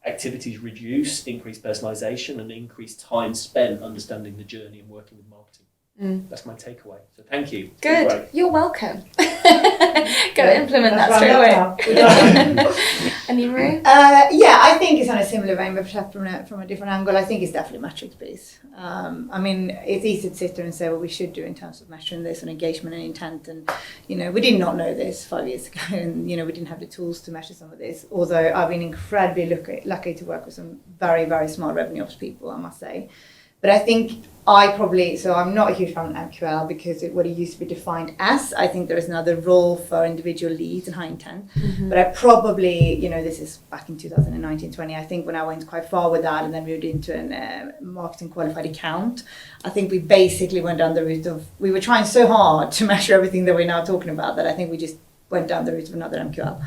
activities reduce, increase personalization, and increase time spent understanding the journey and working with marketing. That's my takeaway. So thank you. Good. Great. You're welcome. Go implement that straight away. Any Marie? Yeah, I think it's on a similar vein, but perhaps from a different angle. I think it's definitely metrics based. I mean, it's easy to sit there and say what we should do in terms of measuring this on engagement and intent. And, you know, we did not know this 5 years ago, and, you know, we didn't have the tools to measure some of this. Although I've been incredibly lucky to work with some very, very smart revenue ops people, I must say. But I think I'm not a huge fan of MQL, because what it used to be defined as, I think there is another role for individual leads and high intent. But I probably, you know, this is back in 2019-20, I think when I went quite far with that and then moved into a marketing qualified account, I think we basically went down the route of, we were trying so hard to measure everything that we're now talking about, that I think we just went down the route of another MQL.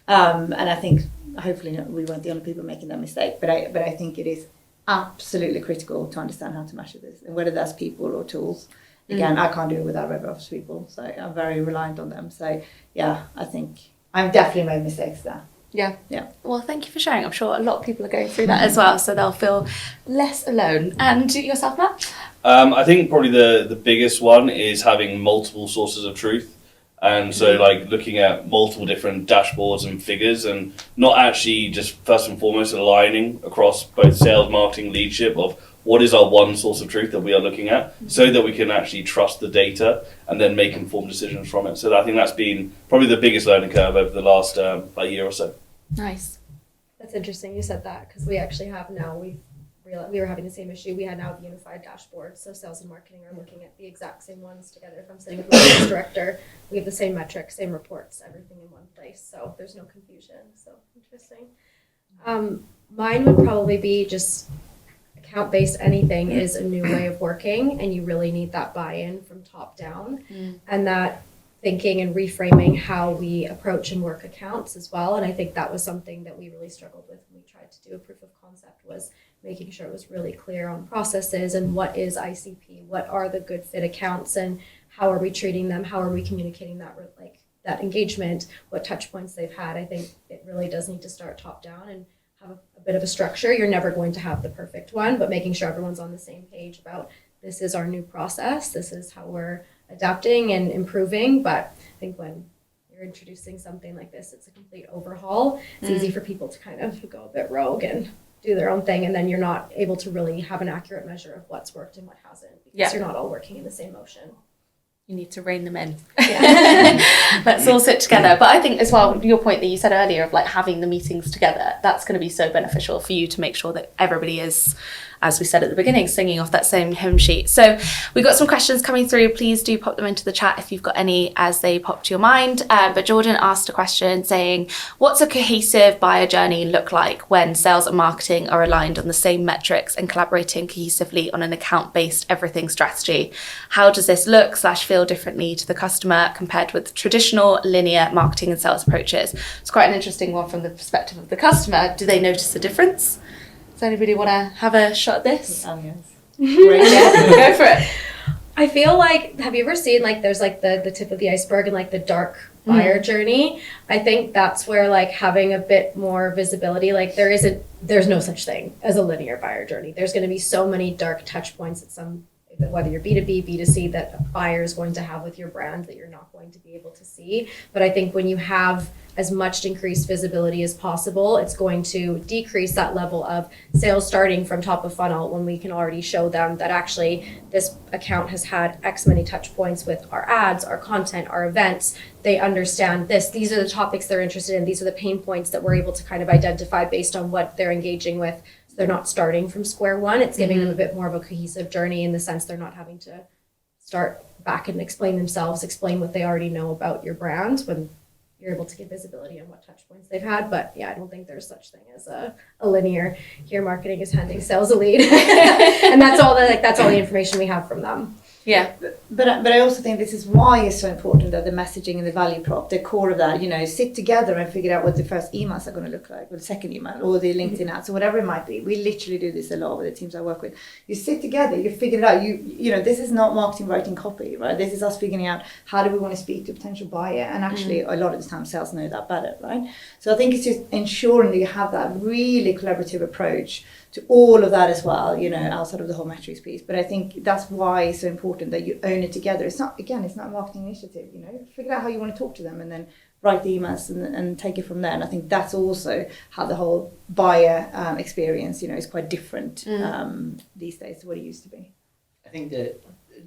And I think hopefully we weren't the only people making that mistake, but I think it is absolutely critical to understand how to measure this, and whether that's people or tools. Again, I can't do it without RevOps people, so I'm very reliant on them. So yeah, I think I've definitely made mistakes there. Yeah. Yeah. Well, thank you for sharing. I'm sure a lot of people are going through that as well, so they'll feel less alone. And yourself, Matt? I think probably the biggest one is having multiple sources of truth. And so like looking at multiple different dashboards and figures, and not actually just first and foremost aligning across both sales, marketing, leadership of what is our one source of truth that we are looking at, so that we can actually trust the data and then make informed decisions from it. So I think that's been probably the biggest learning curve over the last year or so. Nice. That's interesting you said that, because we actually have now, we were having the same issue. We had now the unified dashboard, so sales and marketing are looking at the exact same ones together. If I'm sitting with my sales director, we have the same metrics, same reports, everything in one place, so there's no confusion. So interesting. Mine would probably be just account-based. Anything is a new way of working, and you really need that buy-in from top down, and that thinking and reframing how we approach and work accounts as well. And I think that was something that we really struggled with when we tried to do a proof of concept, was making sure it was really clear on processes and what is ICP, what are the good fit accounts, and how are we treating them, how are we communicating that, like that engagement, what touch points they've had. I think it really does need to start top down and have a bit of a structure. You're never going to have the perfect one, but making sure everyone's on the same page about this is our new process, this is how we're adapting and improving. But I think when you're introducing something like this, it's a complete overhaul. It's easy for people to kind of go a bit rogue and do their own thing, and then you're not able to really have an accurate measure of what's worked and what hasn't, because you're not all working in the same motion. You need to rein them in. Let's all sit together. But I think as well, your point that you said earlier of like having the meetings together, that's going to be so beneficial for you to make sure that everybody is, as we said at the beginning, singing off that same hymn sheet. So we've got some questions coming through. Please do pop them into the chat if you've got any as they pop to your mind. But Jordan asked a question saying, what's a cohesive buyer journey look like when sales and marketing are aligned on the same metrics and collaborating cohesively on an account-based everything strategy? How does this look / feel differently to the customer compared with traditional linear marketing and sales approaches? It's quite an interesting one from the perspective of the customer. Do they notice a difference? Does anybody want to have a shot at this? Yes. Go for it. I feel like, have you ever seen like there's like the tip of the iceberg and like the dark buyer journey? I think that's where like having a bit more visibility, like there's no such thing as a linear buyer journey. There's going to be so many dark touch points at some, whether you're B2B, B2C, that a buyer is going to have with your brand that you're not going to be able to see. But I think when you have as much increased visibility as possible, it's going to decrease that level of sales starting from top of funnel, when we can already show them that actually this account has had X many touch points with our ads, our content, our events. They understand this. These are the topics they're interested in. These are the pain points that we're able to kind of identify based on what they're engaging with. So they're not starting from square one. It's giving them a bit more of a cohesive journey, in the sense they're not having to start back and explain themselves, explain what they already know about your brand, when you're able to give visibility on what touch points they've had. But yeah, I don't think there's such thing as a linear, here marketing is handing sales a lead. And that's all the information we have from them. Yeah. But I also think this is why it's so important that the messaging and the value prop, the core of that, sit together and figure out what the first emails are going to look like, or the second email, or the LinkedIn ads, or whatever it might be. We literally do this a lot with the teams I work with. You sit together, you figure it out. This is not marketing writing copy, right? This is us figuring out how do we want to speak to a potential buyer, and actually a lot of the time sales know that better, right? So I think it's just ensuring that you have that really collaborative approach to all of that as well, outside of the whole metrics piece. But I think that's why it's so important that you own it together. It's not a marketing initiative, figure out how you want to talk to them and then write the emails and take it from there. And I think that's also how the whole buyer experience, is quite different these days to what it used to be. I think that,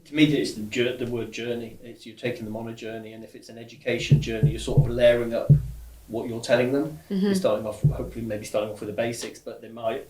to me, it's the word journey. It's you're taking them on a journey, and if it's an education journey, you're sort of layering up what you're telling them. You're starting off with the basics, but they might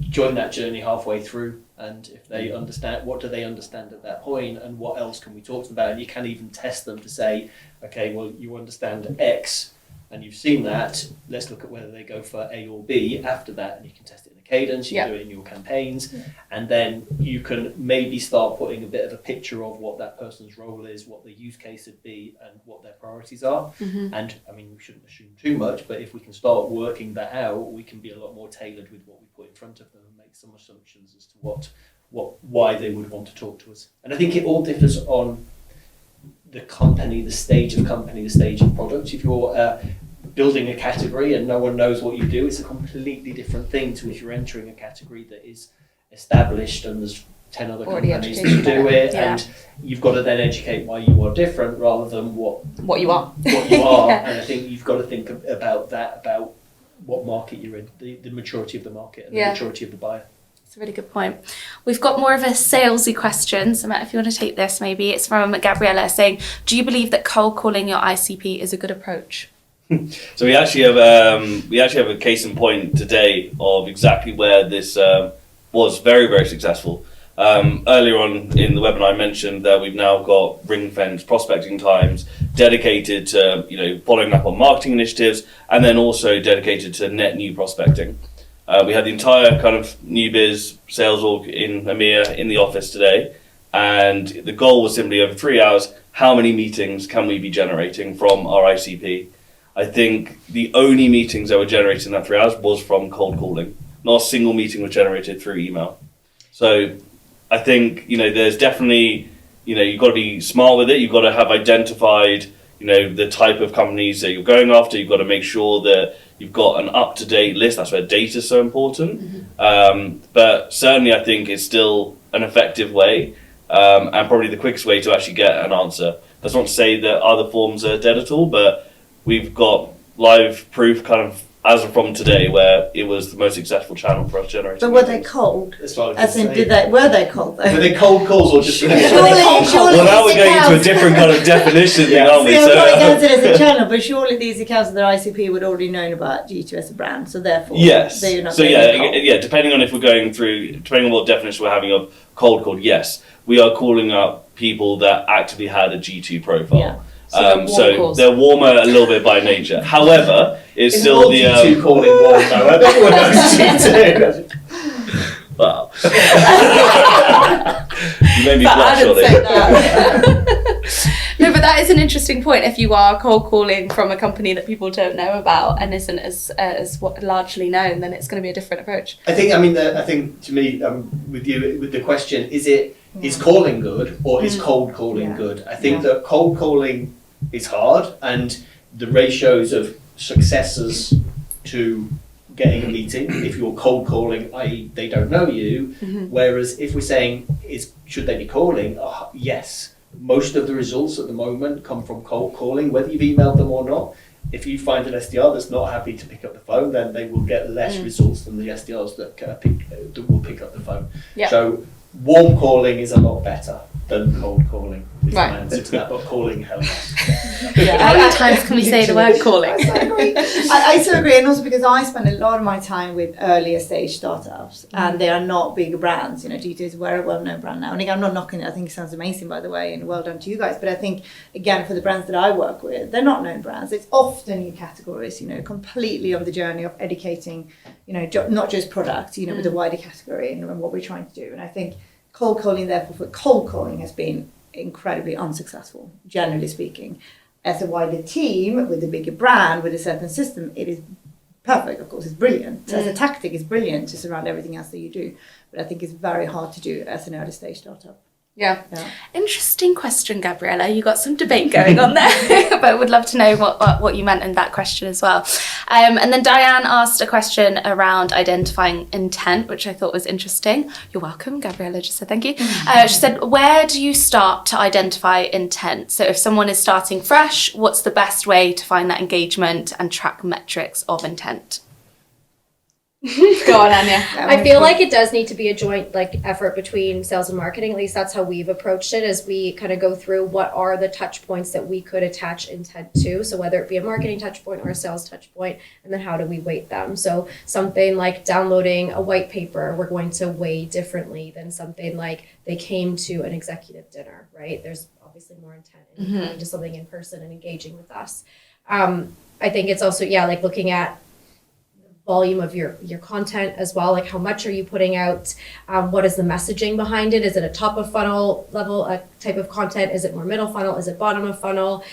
join that journey halfway through, and if they understand, what do they understand at that point, and what else can we talk to them about? And you can even test them to say, okay, well, you understand X and you've seen that, let's look at whether they go for A or B after that, and you can test it in a cadence, you do it in your campaigns, and then you can maybe start putting a bit of a picture of what that person's role is, what the use case would be, and what their priorities are. And I mean, we shouldn't assume too much, but if we can start working that out, we can be a lot more tailored with what we put in front of them and make some assumptions as to why they would want to talk to us. And I think it all differs on the company, the stage of company, the stage of product. If you're building a category and no one knows what you do, it's a completely different thing to if you're entering a category that is established and there's 10 other Already companies that educated do it, yeah. and you've got to then educate why you are different rather than What you are. what you are. Yeah. And I think you've got to think about that, about what market you're in, the maturity of the market and Yeah. the maturity of the buyer. That's a really good point. We've got more of a salesy question. So Matt, if you want to take this, maybe it's from Gabriella saying, do you believe that cold calling your ICP is a good approach? So we actually have a case in point today of exactly where this was very, very successful. Earlier on in the webinar, I mentioned that we've now got ring-fence prospecting times dedicated to following up on marketing initiatives, and then also dedicated to net new prospecting. We had the entire kind of new biz sales org in EMEA in the office today, and the goal was simply over 3 hours, how many meetings can we be generating from our ICP? I think the only meetings that were generated in that 3 hours was from cold calling. Not a single meeting was generated through email. So I think, there's definitely, you've got to be smart with it. You've got to have identified, the type of companies that you're going after. You've got to make sure that you've got an up-to-date list. That's where data is so important. Mm-hmm. But certainly I think it's still an effective way and probably the quickest way to actually get an answer. That's not to say that other forms are dead at all, but we've got live proof kind of as of from today where it was the most successful channel for us generating. But were they cold? That's what I was As in, saying. were they cold though? Were they cold calls or just Surely Well, now we're these going into a accounts- different kind of definition thing, aren't we? See, I'm not So, against it as a channel, but surely these accounts of their ICP would already known about G2 as a brand, so therefore yes. they're not So going cold. yeah, depending on if we're going through, depending on what definition we're having of cold call, yes, we are calling up people that actively had a G2 profile. Yeah. So They're warmer a little bit by nature. However, it's Is still all the G2 calling warm though? Everyone knows G2. Wow. You made me But blush, I didn't say Ollie. that. No, but that is an interesting point. If you are cold calling from a company that people don't know about and isn't as largely known, then it's going to be a different approach. I think to me, with you, with the question, is calling good or is cold calling Yeah. good? I think that cold calling is hard, and the ratios of successes to getting a meeting, if you're cold calling, i.e. they don't know you, whereas if we're saying should they be calling, yes. Most of the results at the moment come from cold calling, whether you've emailed them or not. If you find an SDR that's not happy to pick up the phone, then they will get less results than the SDRs that will pick up the phone. Yeah. So warm calling is a lot better than cold calling. Is Right. my answer to that, but calling helps. How many times can we say the word calling? I so agree. I so agree, and also because I spend a lot of my time with earlier stage startups, and they are not bigger brands. G2 is a very well-known brand now, and again, I'm not knocking it. I think it sounds amazing, by the way, and well done to you guys. But I think, again, for the brands that I work with, they're not known brands. It's often new categories. Completely on the journey of educating. Not just product. With the wider category and what we're trying to do. And I think cold calling, therefore, for cold calling has been incredibly unsuccessful, generally speaking. As a wider team, with a bigger brand, with a certain system, it is perfect, of course, it's brilliant. As a tactic, it's brilliant to surround everything else that you do. But I think it's very hard to do as an early stage startup. Yeah. Interesting question, Gabriella. You got some debate going on there, but I would love to know what you meant in that question as well. And then Diane asked a question around identifying intent, which I thought was interesting. You're welcome. Gabriella just said thank you. She said, where do you start to identify intent? So if someone is starting fresh, what's the best way to find that engagement and track metrics of intent? Go on, Anya. I feel like it does need to be a joint effort between sales and marketing. At least that's how we've approached it, as we kind of go through what are the touch points that we could attach intent to. So whether it be a marketing touch point or a sales touch point, and then how do we weight them? So something like downloading a white paper, we're going to weigh differently than something like they came to an executive dinner, right? There's obviously more intent in coming to something in person and engaging with us. I think it's also, looking at volume of your content as well. Like, how much are you putting out? What is the messaging behind it? Is it a top of funnel level type of content? Is it more middle funnel? Is it bottom of funnel?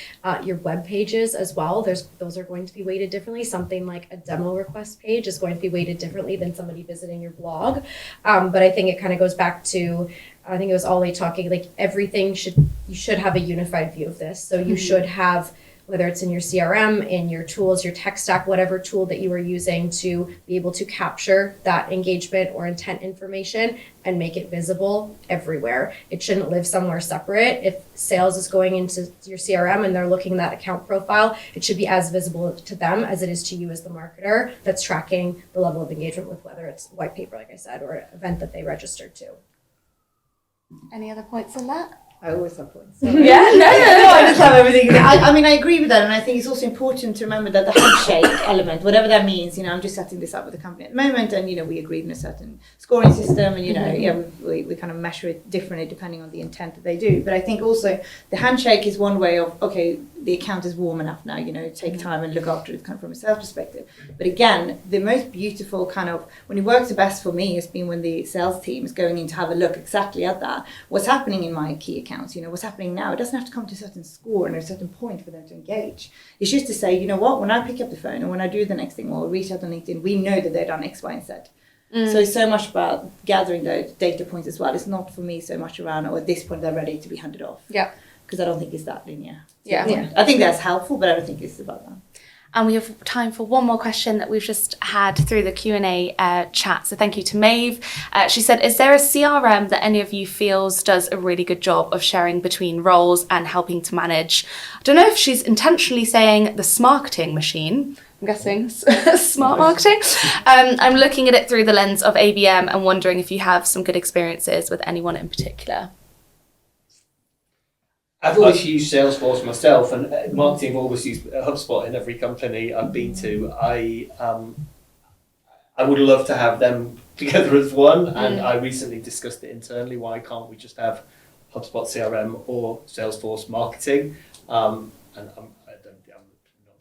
Your web pages as well. Those are going to be weighted differently. Something like a demo request page is going to be weighted differently than somebody visiting your blog. But I think it kind of goes back to, I think it was Ollie talking, like everything you should have a unified view of this. So you should have, whether it's in your CRM, in your tools, your tech stack, whatever tool that you are using to be able to capture that engagement or intent information and make it visible everywhere. It shouldn't live somewhere separate. If sales is going into your CRM and they're looking at that account profile, it should be as visible to them as it is to you as the marketer that's tracking the level of engagement with whether it's white paper, like I said, or an event that they registered to. Any other points on that? I always have points. No. I just have everything. I mean, I agree with that, and I think it's also important to remember that the handshake element, whatever that means, I'm just setting this up with the company at the moment, and we agreed on a certain scoring system, and we kind of measure it differently depending on the intent that they do. But I think also the handshake is one way of, okay, the account is warm enough now, take time and look after it kind of from a sales perspective. But again, the most beautiful kind of, when it works the best for me has been when the sales team is going in to have a look exactly at that. What's happening in my key accounts, what's happening now. It doesn't have to come to a certain score and a certain point for them to engage. It's just to say, when I pick up the phone and when I do the next thing or reach out on LinkedIn, we know that they've done X, Y, and Z. So it's so much about gathering those data points as well. It's not for me so much around, at this point they're ready to be handed off. Yeah. Because I don't think it's that linear. Yeah. I think that's helpful, but I don't think it's about that. And we have time for one more question that we've just had through the Q&A chat. So thank you to Maeve. She said, is there a CRM that any of you feels does a really good job of sharing between roles and helping to manage? I don't know if she's intentionally saying the smarketing machine. I'm guessing smart marketing. I'm looking at it through the lens of ABM and wondering if you have some good experiences with anyone in particular. I've always used Salesforce myself, and marketing have always used HubSpot in every company I've been to. I would love to have them together as one, and I recently discussed it internally. Why can't we just have HubSpot CRM or Salesforce marketing? And I don't have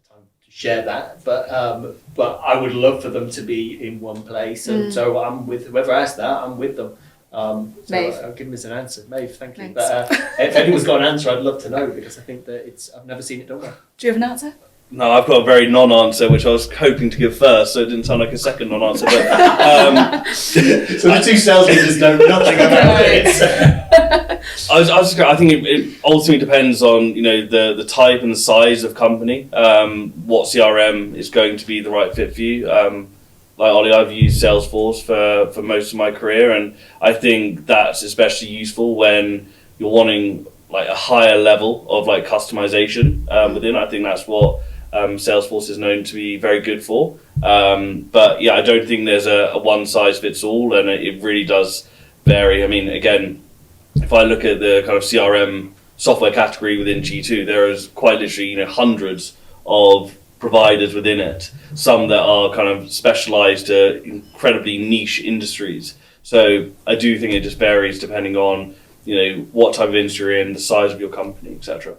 time to share that, but I would love for them to be in one place, and so I'm with whoever asked that. I'm with them. So I'll give him as an answer. Maeve, thank you. Thanks. But if anyone's got an answer, I'd love to know, because I think that I've never seen it done well. Do you have an answer? No, I've got a very non-answer, which I was hoping to give first, so it didn't sound like a second non-answer. But So the two sales leaders know nothing about it. I think it ultimately depends on the type and the size of company. What CRM is going to be the right fit for you. Like Ollie, I've used Salesforce for most of my career, and I think that's especially useful when you're wanting like a higher level of like customization within. I think that's what Salesforce is known to be very good for. But yeah, I don't think there's a one size fits all, and it really does vary. I mean, again, if I look at the kind of CRM software category within G2, there is quite literally hundreds of providers within it, some that are kind of specialized to incredibly niche industries. So I do think it just varies depending on what type of industry you're in, the size of your company, etc.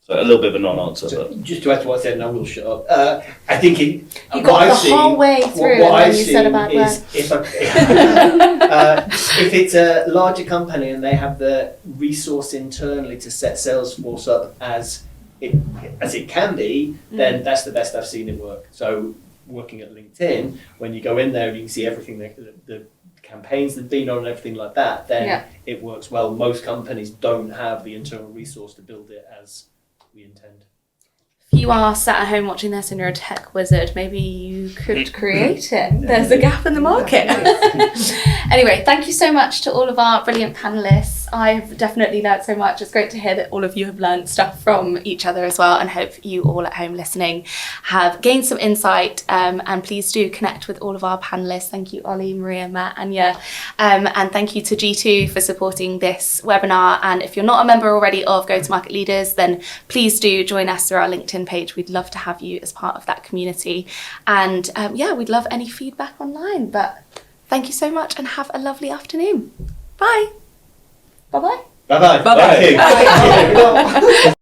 So a little bit of a non-answer. But Just to add to what I said, and I will shut up. I think you got the whole way through, and then you said a bad word. If it's a larger company and they have the resource internally to set Salesforce up as it can be, then that's the best I've seen it work. So working at LinkedIn, when you go in there and you can see everything, the campaigns that have been on and everything like that, then it works well. Most companies don't have the internal resource to build it as we intend. If you are sat at home watching this and you're a tech wizard, maybe you could create it. There's a gap in the market. Anyway, thank you so much to all of our brilliant panellists. I've definitely learned so much. It's great to hear that all of you have learned stuff from each other as well, and hope you all at home listening have gained some insight, and please do connect with all of our panellists. Thank you, Ollie, Maria, Matt, Anya, and thank you to G2 for supporting this webinar. And if you're not a member already of Go-to-Market Leaders, then please do join us through our LinkedIn page. We'd love to have you as part of that community, and we'd love any feedback online. But thank you so much, and have a lovely afternoon. Bye. Bye-bye. Bye-bye. Bye-bye. Thank you.